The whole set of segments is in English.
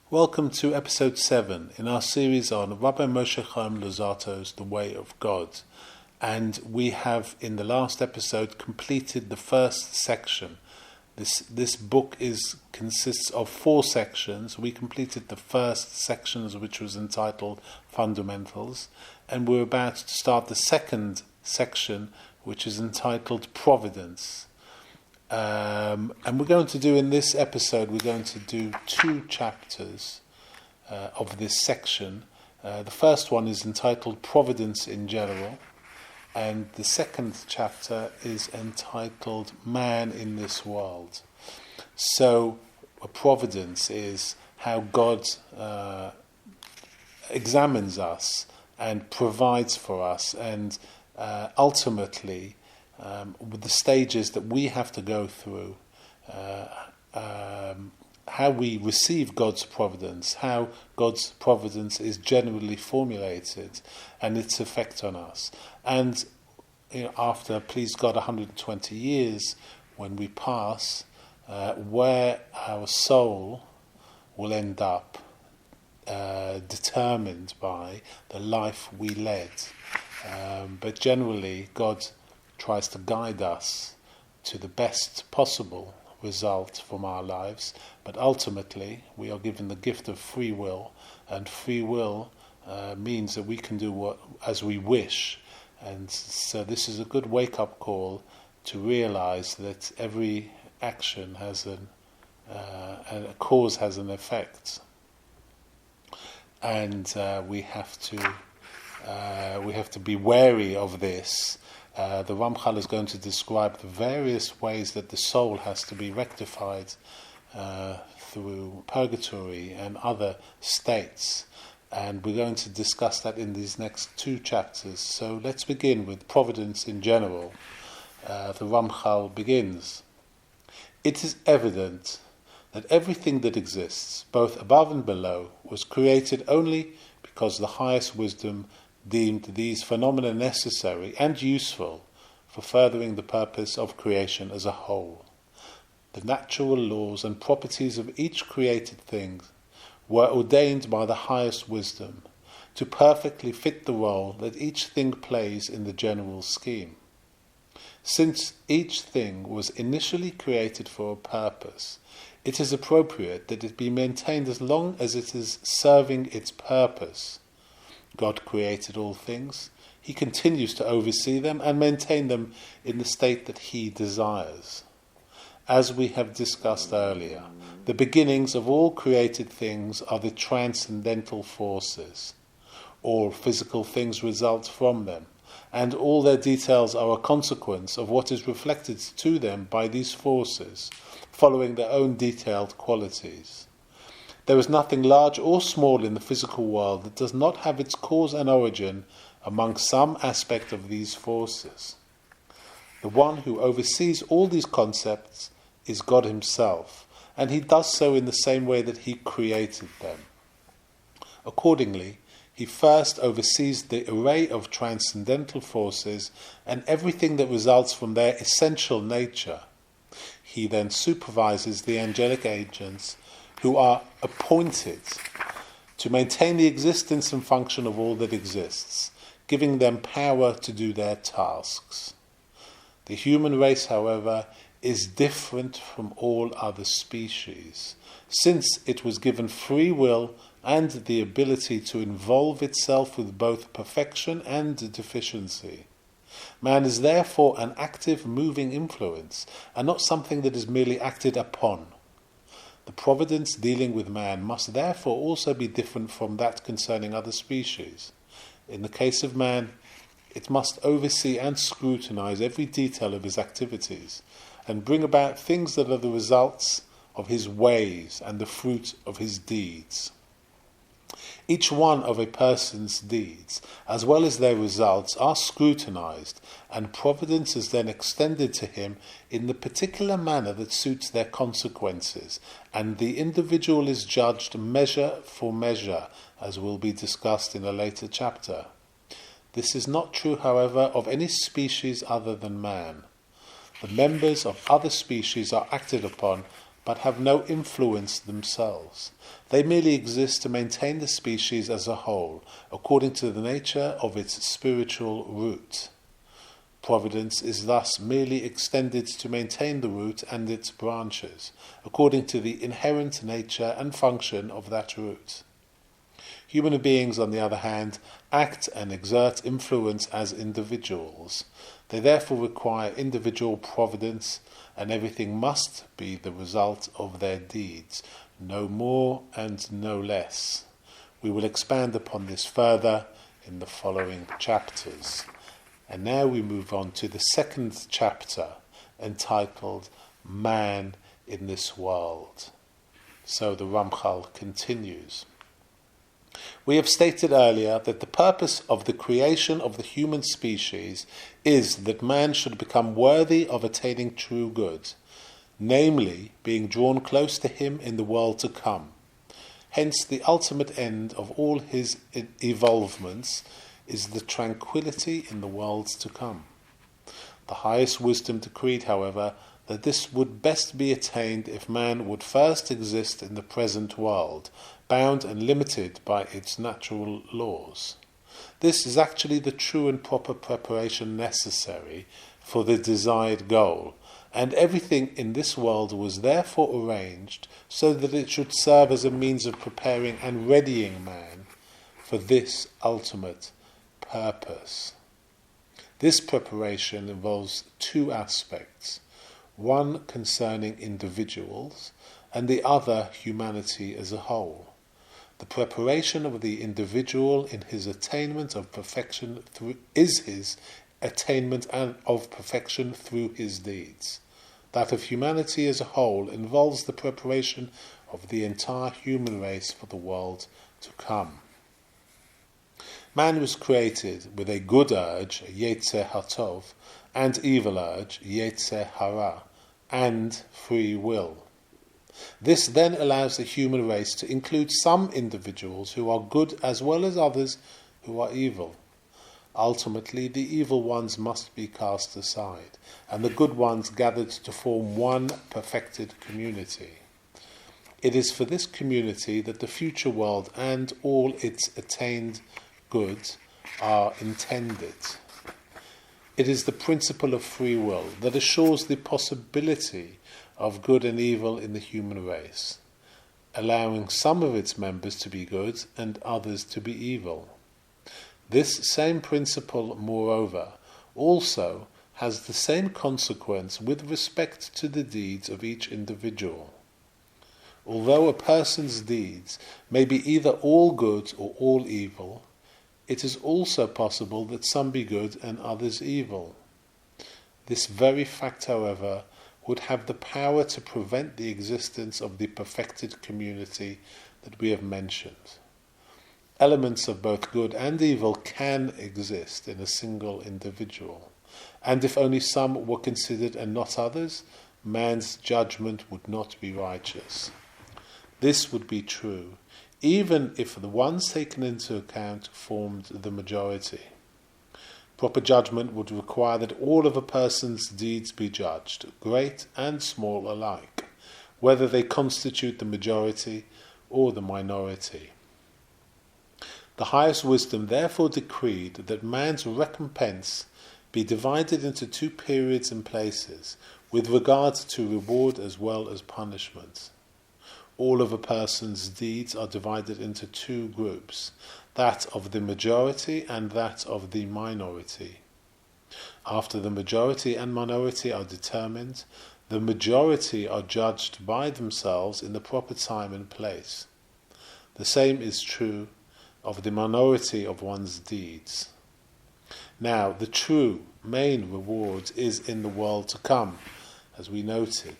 Welcome to episode 7 in our series on Rabbi Moshe Chaim Luzzatto's The Way of God. And we have, in the last episode, completed the first section. This book consists of 4 sections. We completed the first section, which was entitled Fundamentals, and we're about to start the second section, which is entitled Providence. And we're going to do in this episode, we're going to do 2 chapters of this section. The first one is entitled Providence in General, and the second chapter is entitled Man in This World. So, providence is how God examines us and provides for us, and ultimately with the stages that we have to go through, how we receive God's providence, how God's providence is generally formulated, and its effect on us. And after, please God, 120 years, when we pass, where our soul will end up, determined by the life we led. But generally, God tries to guide us to the best possible result from our lives, but ultimately we are given the gift of free will, and free will means that we can do as we wish. And so this is a good wake-up call to realize that every action has and a cause has an effect, and we have to be wary of this. The Ramchal is going to describe the various ways that the soul has to be rectified through purgatory and other states, and we're going to discuss that in these next 2 chapters. So let's begin with Providence in General. The Ramchal begins. It is evident that everything that exists, both above and below, was created only because the highest wisdom deemed these phenomena necessary and useful for furthering the purpose of creation as a whole. The natural laws and properties of each created thing were ordained by the highest wisdom to perfectly fit the role that each thing plays in the general scheme. Since each thing was initially created for a purpose, it is appropriate that it be maintained as long as it is serving its purpose. God created all things. He continues to oversee them and maintain them in the state that He desires. As we have discussed earlier, the beginnings of all created things are the transcendental forces. All physical things result from them, and all their details are a consequence of what is reflected to them by these forces, following their own detailed qualities. There is nothing large or small in the physical world that does not have its cause and origin among some aspect of these forces. The one who oversees all these concepts is God Himself, and He does so in the same way that He created them. Accordingly, He first oversees the array of transcendental forces and everything that results from their essential nature. He then supervises the angelic agents who are appointed to maintain the existence and function of all that exists, giving them power to do their tasks. The human race, however, is different from all other species, since it was given free will and the ability to involve itself with both perfection and deficiency. Man is therefore an active, moving influence, and not something that is merely acted upon. The providence dealing with man must therefore also be different from that concerning other species. In the case of man, it must oversee and scrutinize every detail of his activities, and bring about things that are the results of his ways and the fruit of his deeds. Each one of a person's deeds, as well as their results, are scrutinized, and providence is then extended to him in the particular manner that suits their consequences, and the individual is judged measure for measure, as will be discussed in a later chapter. This is not true, however, of any species other than man. The members of other species are acted upon but have no influence themselves. They merely exist to maintain the species as a whole, according to the nature of its spiritual root. Providence is thus merely extended to maintain the root and its branches, according to the inherent nature and function of that root. Human beings, on the other hand, act and exert influence as individuals. They therefore require individual providence, and everything must be the result of their deeds, no more and no less. We will expand upon this further in the following chapters. And now we move on to the second chapter, entitled Man in this World. So the Ramchal continues. We have stated earlier that the purpose of the creation of the human species is that man should become worthy of attaining true good, namely being drawn close to him in the world to come. Hence the ultimate end of all his evolvements is the tranquility in the worlds to come. The highest wisdom decreed, however, that this would best be attained if man would first exist in the present world, bound and limited by its natural laws. This is actually the true and proper preparation necessary for the desired goal, and everything in this world was therefore arranged so that it should serve as a means of preparing and readying man for this ultimate purpose. This preparation involves two aspects, one concerning individuals and the other humanity as a whole. The preparation of the individual in his attainment of perfection is his attainment of perfection through his deeds. That of humanity as a whole involves the preparation of the entire human race for the world to come. Man was created with a good urge, Yetzer Hatov, and evil urge, Yetzer Hara, and free will. This then allows the human race to include some individuals who are good as well as others who are evil. Ultimately, the evil ones must be cast aside, and the good ones gathered to form one perfected community. It is for this community that the future world and all its attained goods are intended. It is the principle of free will that assures the possibility of good and evil in the human race, allowing some of its members to be good and others to be evil. This same principle, moreover, also has the same consequence with respect to the deeds of each individual. Although a person's deeds may be either all good or all evil, it is also possible that some be good and others evil. This very fact, however, would have the power to prevent the existence of the perfected community that we have mentioned. Elements of both good and evil can exist in a single individual, and if only some were considered and not others, man's judgment would not be righteous. This would be true even if the ones taken into account formed the majority. Proper judgment would require that all of a person's deeds be judged, great and small alike, whether they constitute the majority or the minority. The highest wisdom therefore decreed that man's recompense be divided into two periods and places, with regard to reward as well as punishment. All of a person's deeds are divided into two groups, that of the majority and that of the minority. After the majority and minority are determined, the majority are judged by themselves in the proper time and place. The same is true of the minority of one's deeds. Now, the true main reward is in the world to come, as we noted.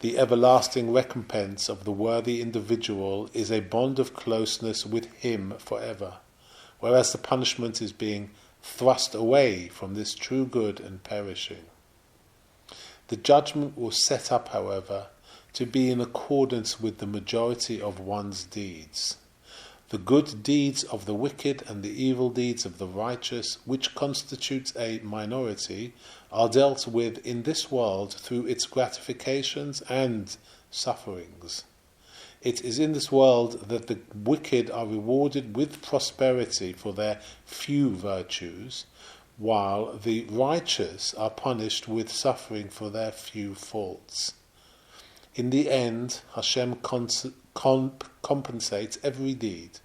The everlasting recompense of the worthy individual is a bond of closeness with him forever, whereas the punishment is being thrust away from this true good and perishing. The judgment was set up, however, to be in accordance with the majority of one's deeds. The good deeds of the wicked and the evil deeds of the righteous, which constitutes a minority, are dealt with in this world through its gratifications and sufferings. It is in this world that the wicked are rewarded with prosperity for their few virtues, while the righteous are punished with suffering for their few faults. In the end, Hashem compensates every deed,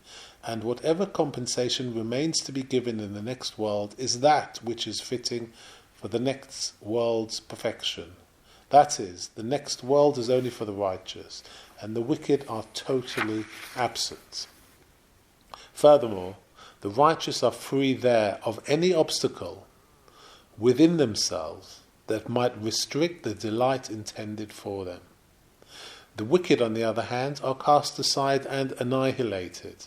and whatever compensation remains to be given in the next world is that which is fitting for the next world's perfection. That is, the next world is only for the righteous, and the wicked are totally absent. Furthermore, the righteous are free there of any obstacle within themselves that might restrict the delight intended for them. The wicked, on the other hand, are cast aside and annihilated,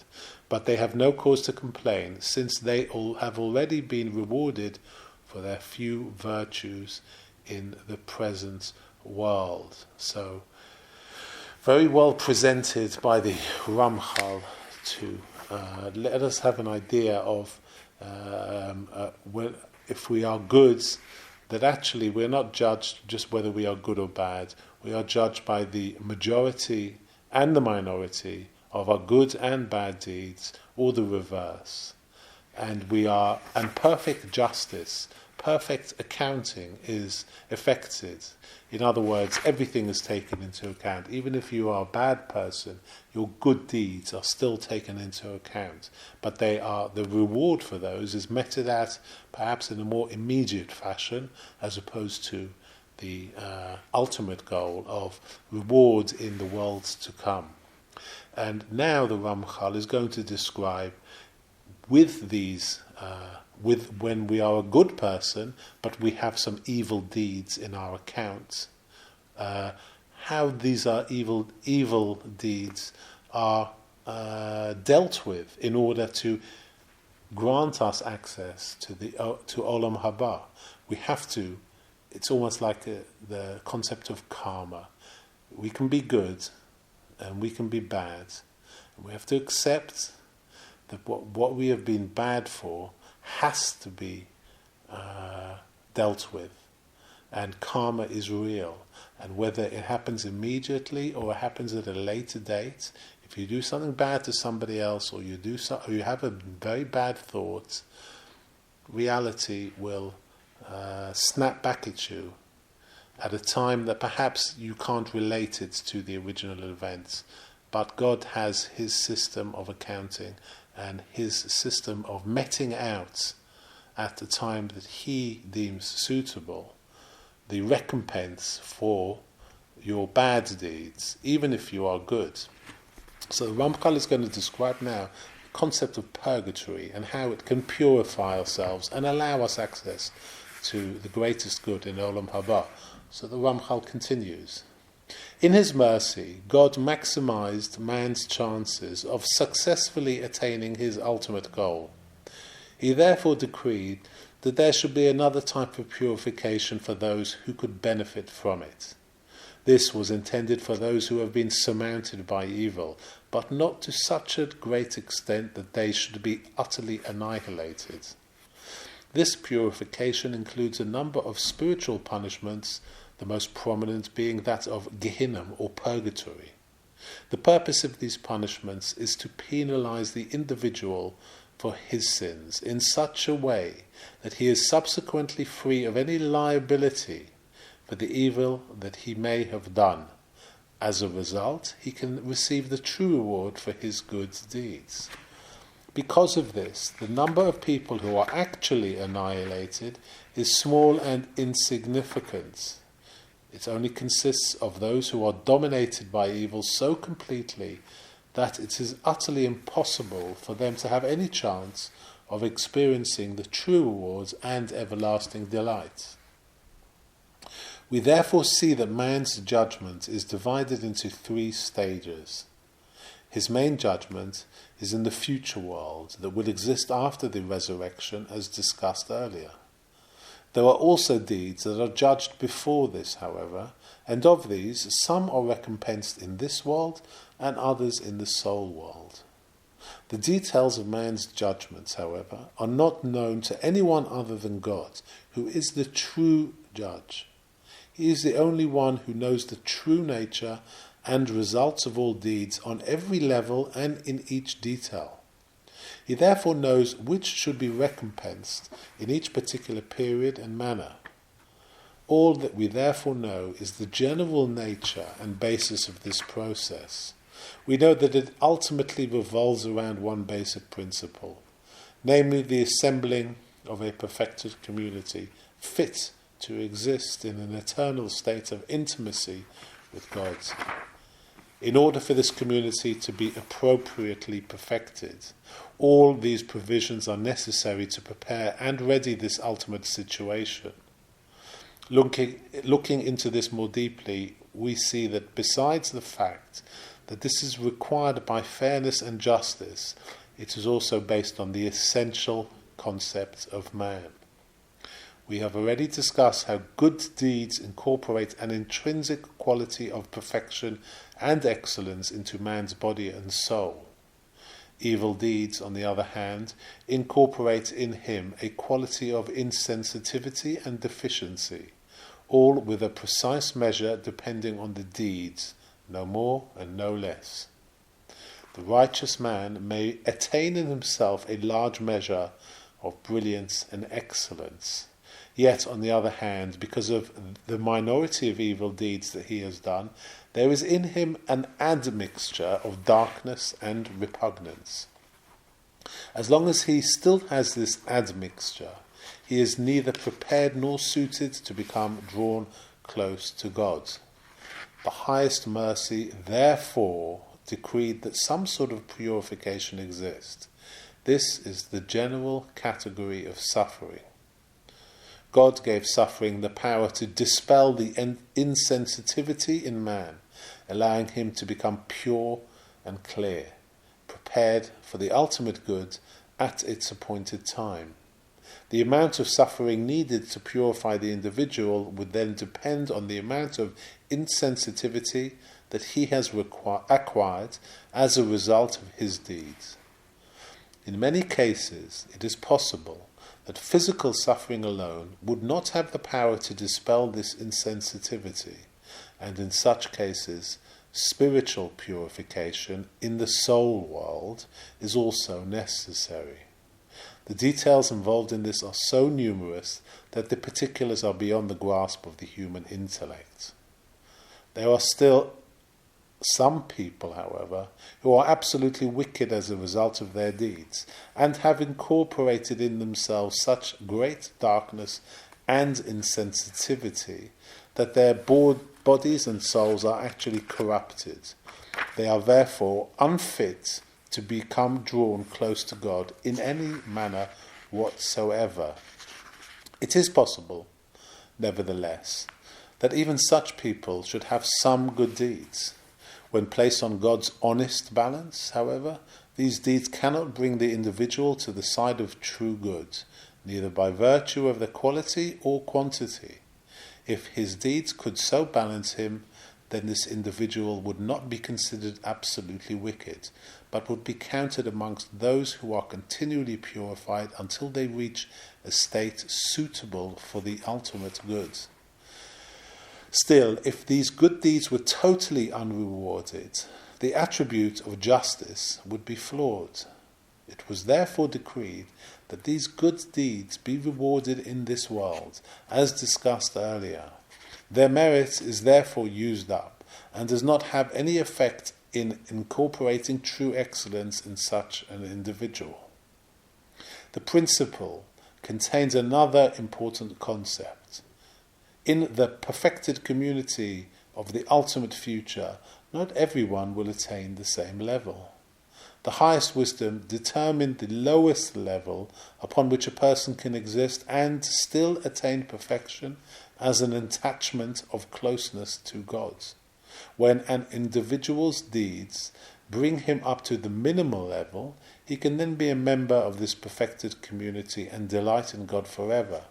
but they have no cause to complain, since they all have already been rewarded for their few virtues in the present world. So, very well presented by the Ramchal to let us have an idea of if we are good, that actually we're not judged just whether we are good or bad. We are judged by the majority and the minority of our good and bad deeds, or the reverse. And perfect justice, perfect accounting is effected. In other words, everything is taken into account. Even if you are a bad person, your good deeds are still taken into account. But the reward for those is meted at perhaps in a more immediate fashion, as opposed to the ultimate goal of reward in the worlds to come. And now the Ramchal is going to describe with these when we are a good person, but we have some evil deeds in our accounts, how these are evil deeds are dealt with in order to grant us access to Olam Haba. We have to. It's almost like the concept of karma. We can be good, and we can be bad, and we have to accept that what we have been bad for has to be dealt with, and karma is real. And whether it happens immediately or it happens at a later date, if you do something bad to somebody else, or you have a very bad thought, reality will snap back at you at a time that perhaps you can't relate it to the original events. But God has His system of accounting and His system of meting out at the time that He deems suitable the recompense for your bad deeds, even if you are good. So Ramchal is going to describe now the concept of purgatory and how it can purify ourselves and allow us access to the greatest good in Olam Haba. So the Ramchal continues. In His mercy, God maximized man's chances of successfully attaining his ultimate goal. He therefore decreed that there should be another type of purification for those who could benefit from it. This was intended for those who have been surmounted by evil, but not to such a great extent that they should be utterly annihilated. This purification includes a number of spiritual punishments, the most prominent being that of Gehinnom or purgatory. The purpose of these punishments is to penalize the individual for his sins in such a way that he is subsequently free of any liability for the evil that he may have done. As a result, he can receive the true reward for his good deeds. Because of this, the number of people who are actually annihilated is small and insignificant. It only consists of those who are dominated by evil so completely that it is utterly impossible for them to have any chance of experiencing the true rewards and everlasting delight. We therefore see that man's judgment is divided into 3 stages. His main judgment is in the future world that will exist after the resurrection, as discussed earlier. There are also deeds that are judged before this, however, and of these some are recompensed in this world and others in the soul world. The details of man's judgments, however, are not known to anyone other than God, who is the true judge. He is the only one who knows the true nature and results of all deeds on every level and in each detail. He therefore knows which should be recompensed in each particular period and manner. All that we therefore know is the general nature and basis of this process. We know that it ultimately revolves around one basic principle, namely the assembling of a perfected community fit to exist in an eternal state of intimacy with God. In order for this community to be appropriately perfected, all these provisions are necessary to prepare and ready this ultimate situation. Looking into this more deeply, we see that besides the fact that this is required by fairness and justice, it is also based on the essential concept of man. We have already discussed how good deeds incorporate an intrinsic quality of perfection and excellence into man's body and soul. Evil deeds, on the other hand, incorporate in him a quality of insensitivity and deficiency, all with a precise measure depending on the deeds, no more and no less. The righteous man may attain in himself a large measure of brilliance and excellence. Yet, on the other hand, because of the minority of evil deeds that he has done, there is in him an admixture of darkness and repugnance. As long as he still has this admixture, he is neither prepared nor suited to become drawn close to God. The highest mercy, therefore, decreed that some sort of purification exist. This is the general category of suffering. God gave suffering the power to dispel the insensitivity in man, allowing him to become pure and clear, prepared for the ultimate good at its appointed time. The amount of suffering needed to purify the individual would then depend on the amount of insensitivity that he has acquired as a result of his deeds. In many cases, it is possible that physical suffering alone would not have the power to dispel this insensitivity, and in such cases, spiritual purification in the soul world is also necessary. The details involved in this are so numerous that the particulars are beyond the grasp of the human intellect. There are still some people, however, who are absolutely wicked as a result of their deeds, and have incorporated in themselves such great darkness and insensitivity that their bodies and souls are actually corrupted. They are therefore unfit to become drawn close to God in any manner whatsoever. It is possible, nevertheless, that even such people should have some good deeds. When placed on God's honest balance, however, these deeds cannot bring the individual to the side of true good, neither by virtue of their quality or quantity. If his deeds could so balance him, then this individual would not be considered absolutely wicked, but would be counted amongst those who are continually purified until they reach a state suitable for the ultimate good. Still, if these good deeds were totally unrewarded, the attribute of justice would be flawed. It was therefore decreed that these good deeds be rewarded in this world, as discussed earlier. Their merit is therefore used up, and does not have any effect in incorporating true excellence in such an individual. The principle contains another important concept. In the perfected community of the ultimate future, not everyone will attain the same level. The highest wisdom determined the lowest level upon which a person can exist and still attain perfection as an attachment of closeness to God. When an individual's deeds bring him up to the minimal level, he can then be a member of this perfected community and delight in God forever.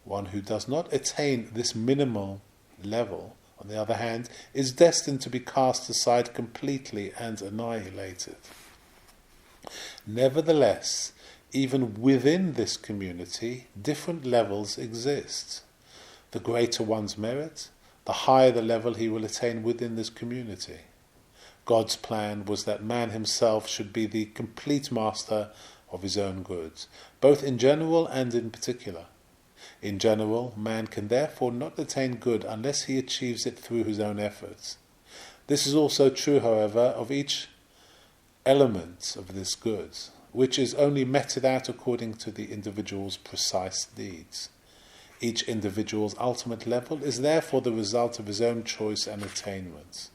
One who does not attain this minimal level, on the other hand, is destined to be cast aside completely and annihilated. Nevertheless, even within this community, different levels exist. The greater one's merit, the higher the level he will attain within this community. God's plan was that man himself should be the complete master of his own goods, both in general and in particular. In general, man can therefore not attain good unless he achieves it through his own efforts. This is also true, however, of each element of this good, which is only meted out according to the individual's precise deeds. Each individual's ultimate level is therefore the result of his own choice and attainments.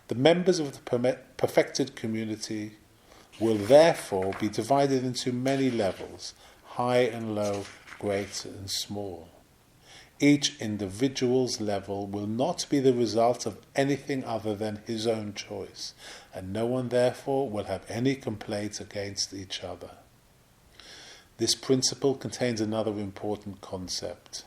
The members of the perfected community will therefore be divided into many levels, high and low, great and small. Each individual's level will not be the result of anything other than his own choice, and no one therefore will have any complaints against each other. This principle contains another important concept,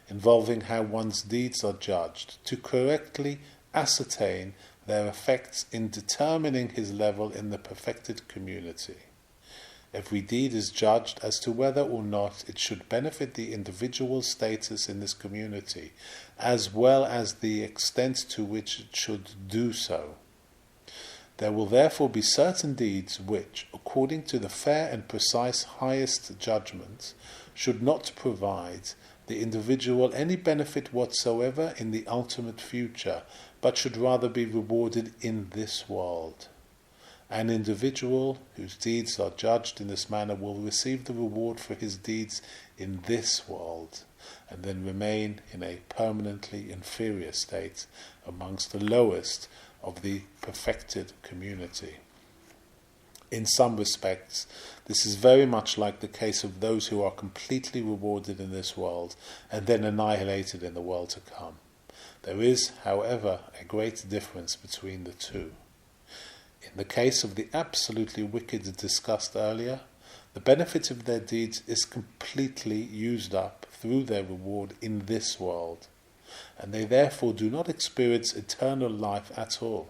involving how one's deeds are judged, to correctly ascertain their effects in determining his level in the perfected community. Every deed is judged as to whether or not it should benefit the individual's status in this community, as well as the extent to which it should do so. There will therefore be certain deeds which, according to the fair and precise highest judgment, should not provide the individual any benefit whatsoever in the ultimate future, but should rather be rewarded in this world. An individual whose deeds are judged in this manner will receive the reward for his deeds in this world, and then remain in a permanently inferior state amongst the lowest of the perfected community. In some respects, this is very much like the case of those who are completely rewarded in this world and then annihilated in the world to come. There is, however, a great difference between the two. In the case of the absolutely wicked discussed earlier, the benefit of their deeds is completely used up through their reward in this world, and they therefore do not experience eternal life at all.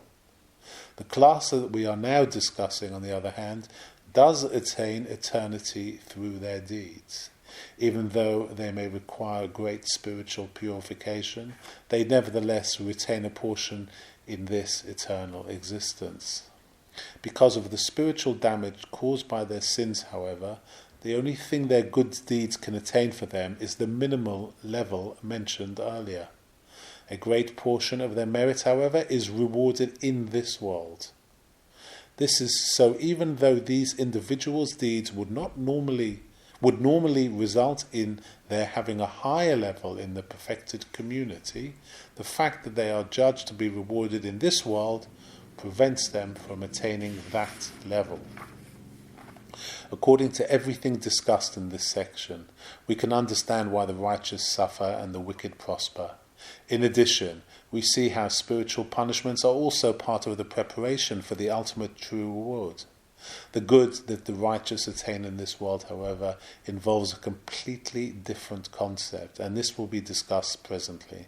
The class that we are now discussing, on the other hand, does attain eternity through their deeds. Even though they may require great spiritual purification, they nevertheless retain a portion in this eternal existence. Because of the spiritual damage caused by their sins, however, the only thing their good deeds can attain for them is the minimal level mentioned earlier. A great portion of their merit, however, is rewarded in this world. This is so even though these individuals' deeds would normally result in their having a higher level in the perfected community, the fact that they are judged to be rewarded in this world prevents them from attaining that level. According to everything discussed in this section, we can understand why the righteous suffer and the wicked prosper. In addition, we see how spiritual punishments are also part of the preparation for the ultimate true reward. The good that the righteous attain in this world, however, involves a completely different concept, and this will be discussed presently.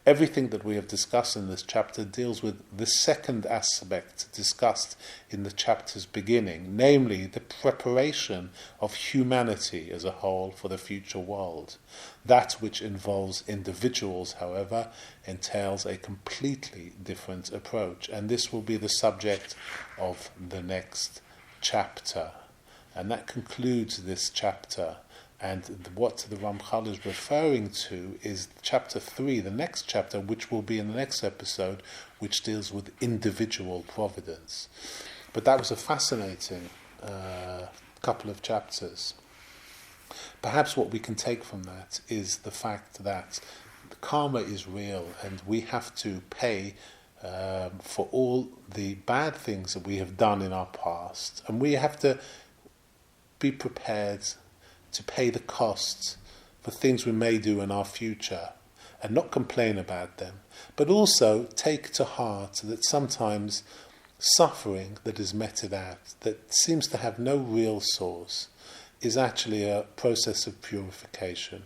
Everything that we have discussed in this chapter deals with the second aspect discussed in the chapter's beginning, namely the preparation of humanity as a whole for the future world. That which involves individuals, however, entails a completely different approach, and this will be the subject of the next chapter. And that concludes this chapter. And what the Ramchal is referring to is chapter 3, the next chapter, which will be in the next episode, which deals with individual providence. But that was a fascinating couple of chapters. Perhaps what we can take from that is the fact that the karma is real, and we have to pay for all the bad things that we have done in our past. And we have to be prepared to pay the costs for things we may do in our future and not complain about them, but also take to heart that sometimes suffering that is meted out, that seems to have no real source, is actually a process of purification.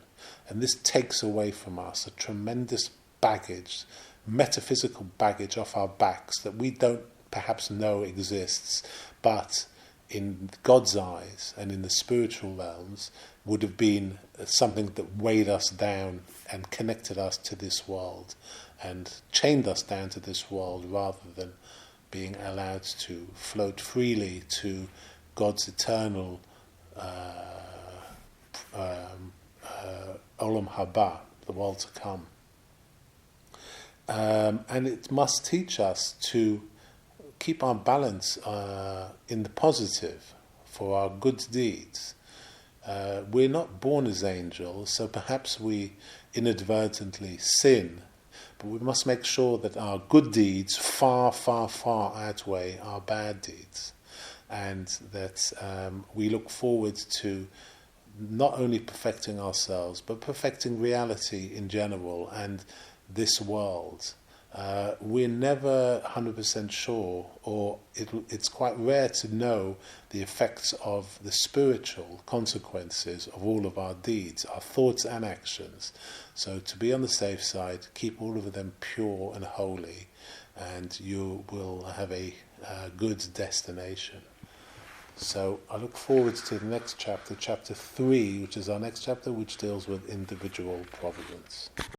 And this takes away from us a tremendous baggage, metaphysical baggage off our backs that we don't perhaps know exists, but in God's eyes and in the spiritual realms would have been something that weighed us down and connected us to this world and chained us down to this world, rather than being allowed to float freely to God's eternal Olam Haba, the world to come. And it must teach us to keep our balance in the positive for our good deeds. We're not born as angels, so perhaps we inadvertently sin, but we must make sure that our good deeds far, far, far outweigh our bad deeds, and that we look forward to not only perfecting ourselves, but perfecting reality in general and this world. We're never 100% sure, or it's quite rare to know the effects of the spiritual consequences of all of our deeds, our thoughts and actions. So to be on the safe side, keep all of them pure and holy, and you will have a good destination. So I look forward to the next chapter, chapter 3, which is our next chapter, which deals with individual providence.